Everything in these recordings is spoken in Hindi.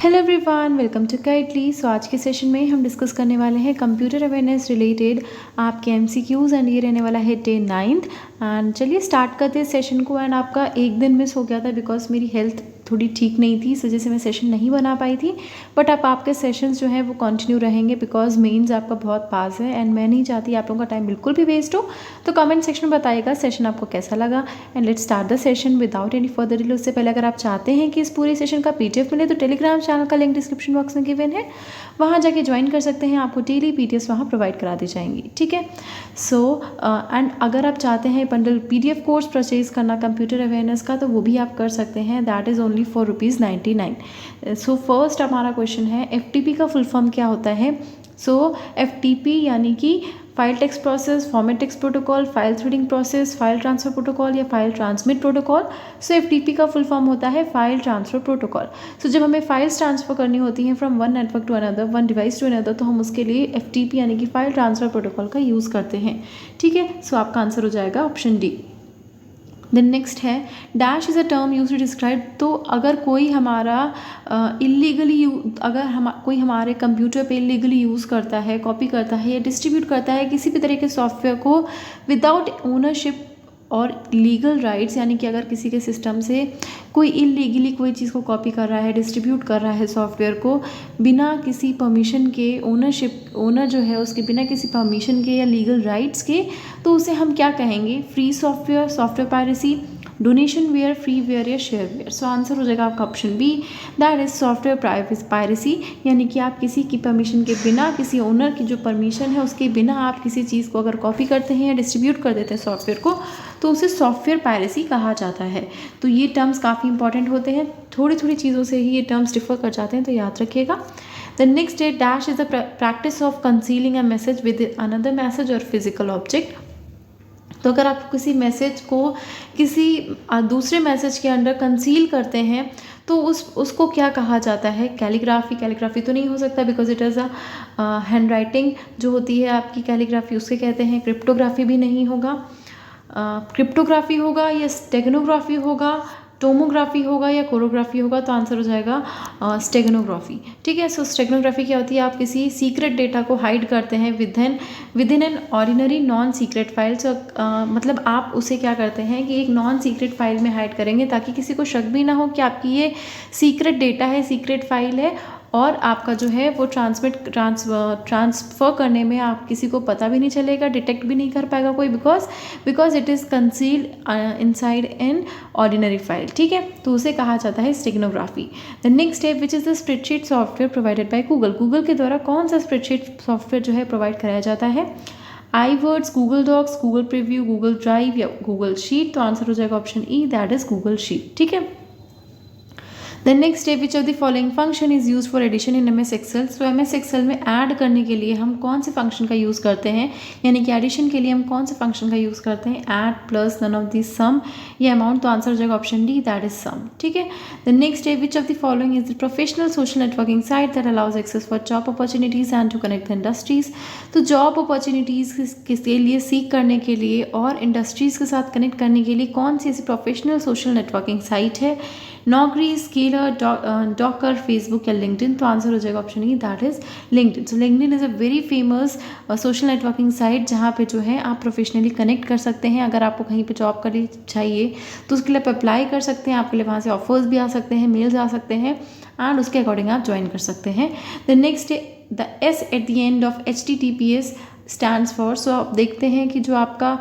हेलो एवरीवन, वेलकम टू काइटली। सो आज के सेशन में हम डिस्कस करने वाले हैं कंप्यूटर अवेयरनेस रिलेटेड आपके एमसीक्यूज़ एंड ये रहने वाला है डे 9th। एंड चलिए स्टार्ट करते हैं सेशन को। एंड आपका एक दिन मिस हो गया था बिकॉज मेरी हेल्थ थोड़ी ठीक नहीं थी, इस वजह से मैं सेशन नहीं बना पाई थी। बट अब आपके सेशंस जो हैं वो कंटिन्यू रहेंगे बिकॉज मेंस आपका बहुत पास है एंड मैं नहीं चाहती आप लोगों का टाइम बिल्कुल भी वेस्ट हो। तो कमेंट सेक्शन में बताइएगा सेशन आपको कैसा लगा। And let's start the session without any further delay. उससे पहले अगर आप चाहते हैं कि इस पूरे सेशन का पीडीएफ मिले तो टेलीग्राम चैनल का लिंक डिस्क्रिप्शन बॉक्स में गिवन है, वहाँ जाके ज्वाइन कर सकते हैं। आपको डेली पीडीएफ वहाँ प्रोवाइड करा दी जाएंगी, ठीक है। सो एंड अगर आप चाहते हैं बंडल पीडीएफ कोर्स परचेज करना कंप्यूटर अवेयरनेस का तो वो भी आप कर सकते हैं। That is only for ₹99। So first हमारा क्वेश्चन है एफटीपी का फुल फॉर्म क्या होता है। सो एफटीपी यानी कि file text process, format text protocol, file threading process, file transfer protocol या फाइल ट्रांसमिट प्रोटोकॉल। सो एफटीपी का फुल फॉर्म होता है फाइल ट्रांसफर प्रोटोकॉल। सो जब हमें फाइल्स ट्रांसफर करनी होती हैं from one network to another, one device to another, तो हम उसके लिए एफटीपी यानी कि फाइल ट्रांसफर प्रोटोकॉल का यूज़ करते हैं, ठीक है। सो आपका आंसर हो जाएगा ऑप्शन डी। देन नेक्स्ट है dash is a term use to describe. तो अगर कोई हमारा इलीगली कोई हमारे कंप्यूटर पे इलीगली यूज़ करता है, कॉपी करता है या डिस्ट्रीब्यूट करता है किसी भी तरह के सॉफ्टवेयर को विदाउट ओनरशिप और लीगल राइट्स, यानी कि अगर किसी के सिस्टम से कोई इलीगली कोई चीज़ को कॉपी कर रहा है, डिस्ट्रीब्यूट कर रहा है सॉफ्टवेयर को बिना किसी परमिशन के, ओनर जो है उसके बिना किसी परमिशन के या लीगल राइट्स के, तो उसे हम क्या कहेंगे? Free software, software piracy, donationware, freeware या शेयर वेयर। सो आंसर हो जाएगा आपका option B, that is software piracy. यानी कि आप किसी की परमिशन के बिना, किसी ओनर की जो परमिशन है उसके बिना आप किसी चीज़ को अगर कॉपी करते हैं या डिस्ट्रीब्यूट कर देते हैं सॉफ्टवेयर को तो उसे सॉफ्टवेयर पायरेसी कहा जाता है। तो ये टर्म्स काफ़ी इंपॉर्टेंट होते हैं, थोड़ी थोड़ी चीज़ों से ही ये टर्म्स डिफर कर जाते हैं, तो याद रखिएगा। The next day dash is the practice of concealing a message with another message और फिजिकल ऑब्जेक्ट। तो अगर आप किसी मैसेज को किसी दूसरे मैसेज के अंडर कंसील करते हैं तो उसको क्या कहा जाता है? कैलीग्राफी तो नहीं हो सकता because it is a hand writing जो होती है आपकी कैलीग्राफी, उसके कहते हैं। क्रिप्टोग्राफी भी नहीं होगा, क्रिप्टोग्राफी होगा या स्टेगनोग्राफी होगा, टोमोग्राफी होगा या कोरोग्राफी होगा। तो आंसर हो जाएगा स्टेगनोग्राफी, ठीक है। सो स्टेगनोग्राफी क्या होती है? आप किसी सीक्रेट डेटा को हाइड करते हैं within an ordinary non secret file. So मतलब आप उसे क्या करते हैं कि एक नॉन सीक्रेट फाइल में हाइड करेंगे ताकि किसी को शक भी ना हो कि आपकी ये सीक्रेट डेटा है, सीक्रेट फाइल है, और आपका जो है वो ट्रांसफ़र करने में आप किसी को पता भी नहीं चलेगा, डिटेक्ट भी नहीं कर पाएगा कोई, because it is concealed inside an ordinary file, ठीक है। तो उसे कहा जाता है steganography. The next step which is the spreadsheet software provided by Google के द्वारा कौन सा स्प्रेडशीट सॉफ्टवेयर जो है प्रोवाइड कराया जाता है? iWords, Google docs, Google preview, Google drive या गूगल शीट। तो आंसर हो जाएगा option E, that is Google sheet, ठीक है। The next step which of the following function is use for addition in MS Excel. So MS Excel में ऐड करने के लिए हम कौन से फंक्शन का यूज़ करते हैं, यानी कि एडिशन के लिए हम कौन से फंक्शन का यूज़ करते हैं? Add plus none of this sum या अमाउंट। तो आंसर हो जाएगा option D, that is sum, ठीक है। The next step which of the following is the professional social networking site that allows access for job opportunities and to connect the industries. तो जॉब अपॉर्चुनिटीज़ के लिए सीख करने के लिए और इंडस्ट्रीज़ के साथ कनेक्ट करने के लिए कौन सी ऐसी प्रोफेशनल सोशल नेटवर्किंग साइट है? नौकरी, स्केलर, डॉकर, फेसबुक या लिंक्डइन। तो आंसर हो जाएगा option E, that is LinkedIn. So LinkedIn is a very famous social networking site जहाँ पे जो है आप प्रोफेशनली कनेक्ट कर सकते हैं। अगर आपको कहीं पे जॉब करनी चाहिए तो उसके लिए आप अप्लाई कर सकते हैं, आपके लिए वहाँ से ऑफर्स भी आ सकते हैं, मेल्स आ सकते हैं, एंड उसके अकॉर्डिंग आप ज्वाइन कर सकते हैं। The next the S at the end of HTTPS stands for. So आप देखते हैं कि जो आपका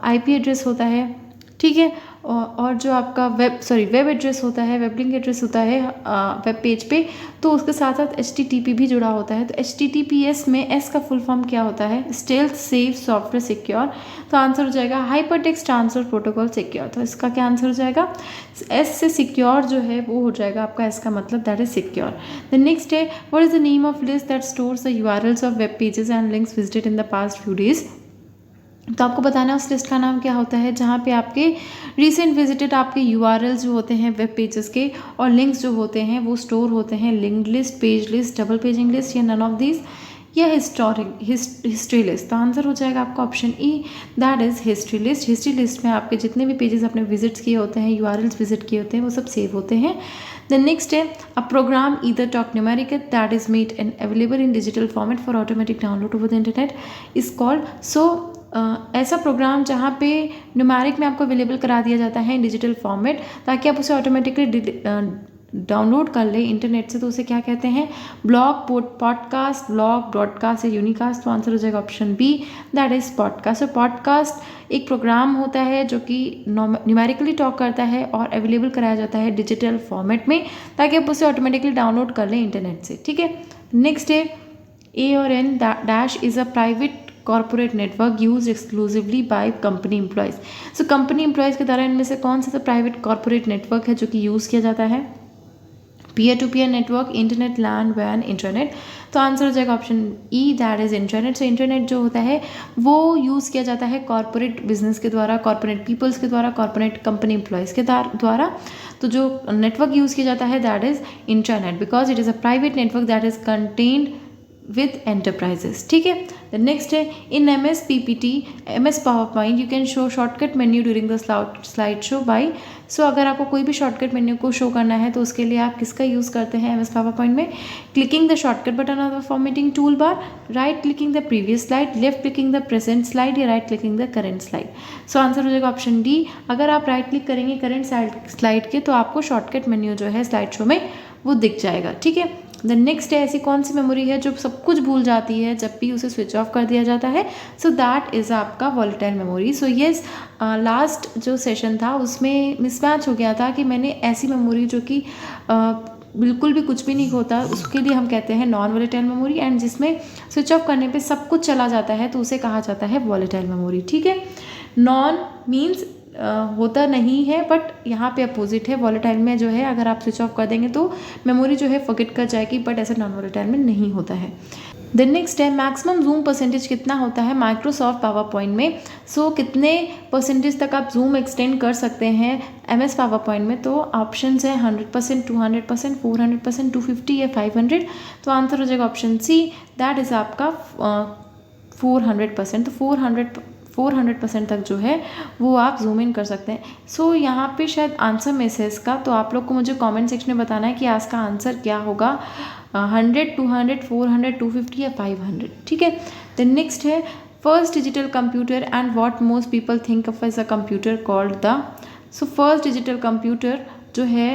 IP एड्रेस होता है, ठीक है, और जो आपका वेब एड्रेस होता है, वेब लिंक एड्रेस होता है वेब पेज पे, तो उसके साथ साथ HTTP भी जुड़ा होता है। तो HTTPS में S का फुल फॉर्म क्या होता है? Stealth, safe, software, secure. तो आंसर हो जाएगा hyper text transfer protocol secure. तो इसका क्या आंसर हो जाएगा? S से सिक्योर जो है वो हो जाएगा आपका S का मतलब, that is secure. The next है what is the name of list that stores the URLs of web pages and links visited in the past few days. तो आपको बताना है उस लिस्ट का नाम क्या होता है जहाँ पे आपके रिसेंट विजिटेड आपके URLs जो होते हैं वेब पेजेस के और लिंक्स जो होते हैं वो स्टोर होते हैं। Linked list, page list, double paging list या नन ऑफ दीज या हिस्ट्री लिस्ट। तो आंसर हो जाएगा आपका option E, that is history list. History list में आपके जितने भी पेजेस आपने विजिट्स किए होते हैं, URLs विजिट किए होते हैं, वो सब सेव होते हैं। The next है a program either talk numeric that is made and available in digital format for automatic download over the internet is called ऐसा प्रोग्राम जहाँ पे न्यूमेरिक में आपको अवेलेबल करा दिया जाता है इन डिजिटल फॉर्मेट ताकि आप उसे ऑटोमेटिकली डाउनलोड कर ले इंटरनेट से, तो उसे क्या कहते हैं, ब्लॉग, पॉडकास्ट, ब्लॉग, ब्रॉडकास्ट या यूनिकास्ट। तो आंसर हो जाएगा option B, that is podcast. तो पॉडकास्ट एक प्रोग्राम होता है जो कि न्यूमेरिकली टॉक करता है और अवेलेबल कराया जाता है डिजिटल फॉर्मेट में ताकि आप उसे ऑटोमेटिकली डाउनलोड कर लें इंटरनेट से, ठीक है। नेक्स्ट है ए और an dash is a private corporate network use exclusively by company employees. So company employees के द्वारा इनमें से कौन सा प्राइवेट कॉर्पोरेट नेटवर्क है जो कि यूज़ किया जाता है, peer to peer network, internet, LAN, वैन, इंटरनेट। तो आंसर हो जाएगा option E, that is internet. So internet जो होता है वो यूज़ किया जाता है कॉर्पोरेट बिजनेस के द्वारा, कॉर्पोरेट पीपल्स के द्वारा, कॉर्पोरेट कंपनी एम्प्लॉयज़ के द्वारा। तो जो नेटवर्क यूज़ किया जाता है that is internet because it is a private network that is contained with enterprises, ठीक है। The next है in MS PPT, MS PowerPoint you can show shortcut menu during the slide show by। सो अगर आपको कोई भी शॉर्टकट मेन्यू को शो करना है तो उसके लिए आप किसका यूज़ करते हैं MS PowerPoint में, clicking the shortcut button of the formatting tool bar, right clicking the previous slide, left clicking the present slide या right clicking the current slide. So answer हो जाएगा ऑप्शन डी। अगर आप राइट क्लिक करेंगे करेंट स्लाइड के तो आपको शॉर्टकट मेन्यू जो है स्लाइड शो में वो दिख जाएगा, ठीक है। द नेक्स्ट है ऐसी कौन सी मेमोरी है जो सब कुछ भूल जाती है जब भी उसे स्विच ऑफ कर दिया जाता है, सो दैट इज़ आपका volatile memory. So yes, last जो सेशन था उसमें मिसमैच हो गया था कि मैंने ऐसी मेमोरी जो कि बिल्कुल भी कुछ भी नहीं होता उसके लिए हम कहते हैं नॉन वॉलेटाइल मेमोरी, एंड जिसमें स्विच ऑफ करने पे सब कुछ चला जाता है तो उसे कहा जाता है वॉलेटाइल मेमोरी, ठीक है। नॉन मीन्स होता नहीं है बट यहाँ पे अपोजिट है, वॉलेटाइल में जो है अगर आप स्विच ऑफ कर देंगे तो मेमोरी जो है फॉरगेट कर जाएगी, बट ऐसा नॉन वॉलेटाइल में नहीं होता है। द नेक्स्ट है मैक्सिमम जूम परसेंटेज कितना होता है माइक्रोसॉफ्ट पावर पॉइंट में। सो कितने परसेंटेज तक आप जूम एक्सटेंड कर सकते हैं MS पावर पॉइंट में, तो ऑप्शन है 100%, 200%, 400%, 250 या 500। तो आंसर हो जाएगा ऑप्शन सी, दैट इज़ आपका 400%। तो 400% तक जो है वो आप जूम इन कर सकते हैं। सो यहाँ पे शायद आंसर मिस है इसका, तो आप लोग को मुझे कमेंट सेक्शन में बताना है कि आज का आंसर क्या होगा, 100, 200, 400, 250 या 500, ठीक है। द नेक्स्ट है first digital computer and what most people think of as a computer called the. So first digital computer जो है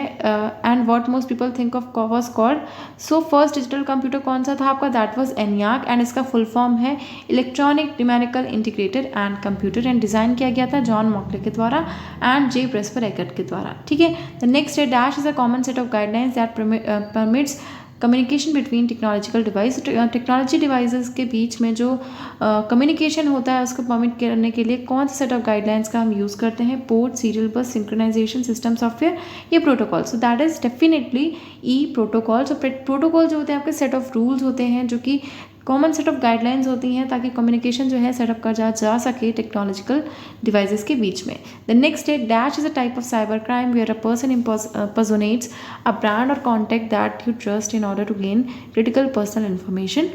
and what most people think of was called. So first digital computer कौन सा था आपका, दैट वाज ENIAC, एंड इसका फुल फॉर्म है electronic numerical integrated and computer, and design किया गया था जॉन मॉकले के द्वारा एंड जे प्रेस्पर एकर्ट के द्वारा, ठीक है। द नेक्स्ट है dash is a common set of guidelines that permits communication between technological device. Technology devices के बीच में जो कम्युनिकेशन होता है उसको परमिट करने के लिए कौन सा सेट ऑफ गाइडलाइंस का हम यूज़ करते हैं, port, serial bus, synchronization system software, ये protocol. So that is definitely E, protocol. So protocol जो होते हैं आपके सेट ऑफ रूल्स होते हैं जो कि कॉमन सेट ऑफ गाइडलाइंस होती हैं ताकि कम्युनिकेशन जो है सेटअप कर जा सके टेक्नोलॉजिकल डिवाइसेस के बीच में। द नेक्स्ट है dash is a type of cyber crime where a person impersonates a brand or contact that you trust in order to gain critical personal information।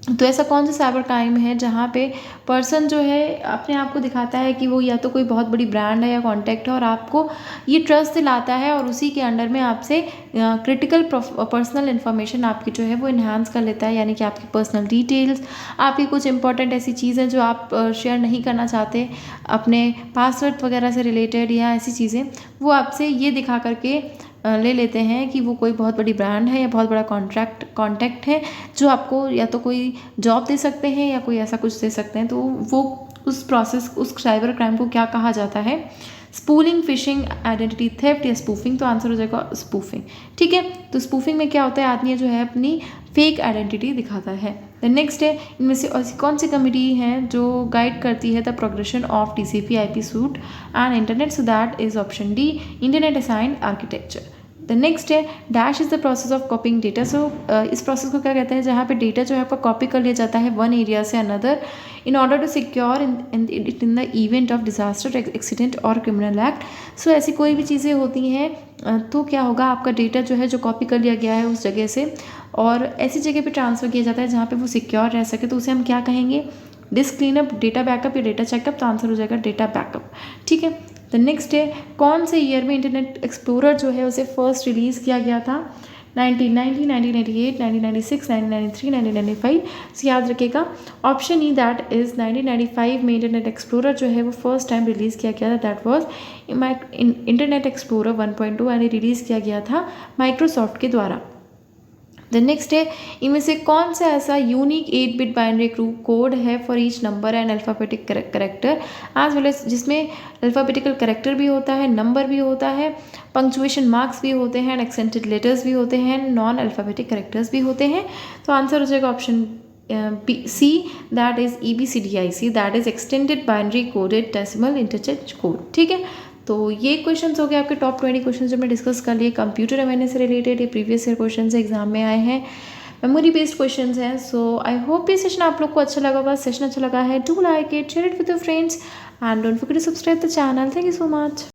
तो ऐसा कौन सा साइबर क्राइम है जहाँ पे पर्सन जो है अपने आप को दिखाता है कि वो या तो कोई बहुत बड़ी ब्रांड है या कॉन्टैक्ट है और आपको ये ट्रस्ट दिलाता है और उसी के अंडर में आपसे क्रिटिकल पर्सनल इन्फॉर्मेशन आपकी जो है वो इन्हांस कर लेता है, यानी कि आपकी पर्सनल डिटेल्स, आपकी कुछ इंपॉर्टेंट ऐसी चीज़ें जो आप शेयर नहीं करना चाहते अपने पासवर्ड वगैरह से रिलेटेड या ऐसी चीज़ें, वो आपसे ये दिखा करके ले लेते हैं कि वो कोई बहुत बड़ी ब्रांड है या बहुत बड़ा कॉन्टैक्ट है जो आपको या तो कोई जॉब दे सकते हैं या कोई ऐसा कुछ दे सकते हैं। तो वो उस साइबर क्राइम को क्या कहा जाता है, स्पूलिंग, फिशिंग, आइडेंटिटी थेफ्ट या स्पूफिंग। तो आंसर हो जाएगा स्पूफिंग, ठीक है। तो स्पूफिंग में क्या होता है, आदमी जो है अपनी फेक आइडेंटिटी दिखाता है। द नेक्स्ट है इनमें से ऐसी कौन सी कमिटी है जो गाइड करती है the progression of TCP/IP suite and internet. So that is option D, internet assigned architecture. The next है dash is the process of copying data. So इस प्रोसेस को क्या कहते हैं, जहाँ पे डेटा जो है आपका कॉपी कर लिया जाता है वन एरिया से another in order to secure in the event of disaster, accident और क्रिमिनल एक्ट। सो ऐसी कोई भी चीज़ें होती हैं तो क्या होगा, आपका डेटा जो है जो कॉपी कर लिया गया है उस जगह से और ऐसी जगह पे ट्रांसफ़र किया जाता है जहाँ पे वो सिक्योर रह सके, तो उसे हम क्या कहेंगे, डिस्क क्लीनअप, डेटा बैकअप या डेटा चेकअप। तो आंसर हो जाएगा डेटा बैकअप, ठीक है। द नेक्स्ट है कौन से ईयर में इंटरनेट एक्सप्लोरर जो है उसे फर्स्ट रिलीज़ किया गया था? 1990, 1998, 1996, 1993, 1995। तो याद रखिएगा ऑप्शन ई दैट इज़ 1995 में इंटरनेट एक्सप्लोरर जो है वो फर्स्ट टाइम रिलीज़ किया गया था। दैट वाज इंटरनेट एक्सप्लोरर 1.2 यानी रिलीज़ किया गया था माइक्रोसॉफ्ट के द्वारा। द नेक्स्ट है इनमें से कौन सा ऐसा यूनिक 8-बिट बाइनरी कोड है for each number and alphabetic character as well as, जिसमें अल्फ़ाबेटिकल करेक्टर भी होता है, नंबर भी होता है, पंक्चुएशन मार्क्स भी होते हैं, एक्सेंटेड लेटर्स भी होते हैं, नॉन अल्फ़ाबेटिक करेक्टर्स भी होते हैं। तो आंसर हो जाएगा option see that is EBCDIC, that is extended binary coded decimal interchange code. ठीक है, तो ये क्वेश्चंस हो गए आपके टॉप 20 क्वेश्चन जो हमने डिस्कस कर लिए कंप्यूटर अवेयरनेस से रिलेटेड। ये प्रीवियस ईयर क्वेश्चन एग्जाम में आए हैं, मेमोरी बेस्ड क्वेश्चंस हैं। सो आई होप ये सेशन आप लोग को अच्छा लगा होगा। सेशन अच्छा लगा है, do like it, share it with your friends and don't forget to subscribe the channel. Thank you so much.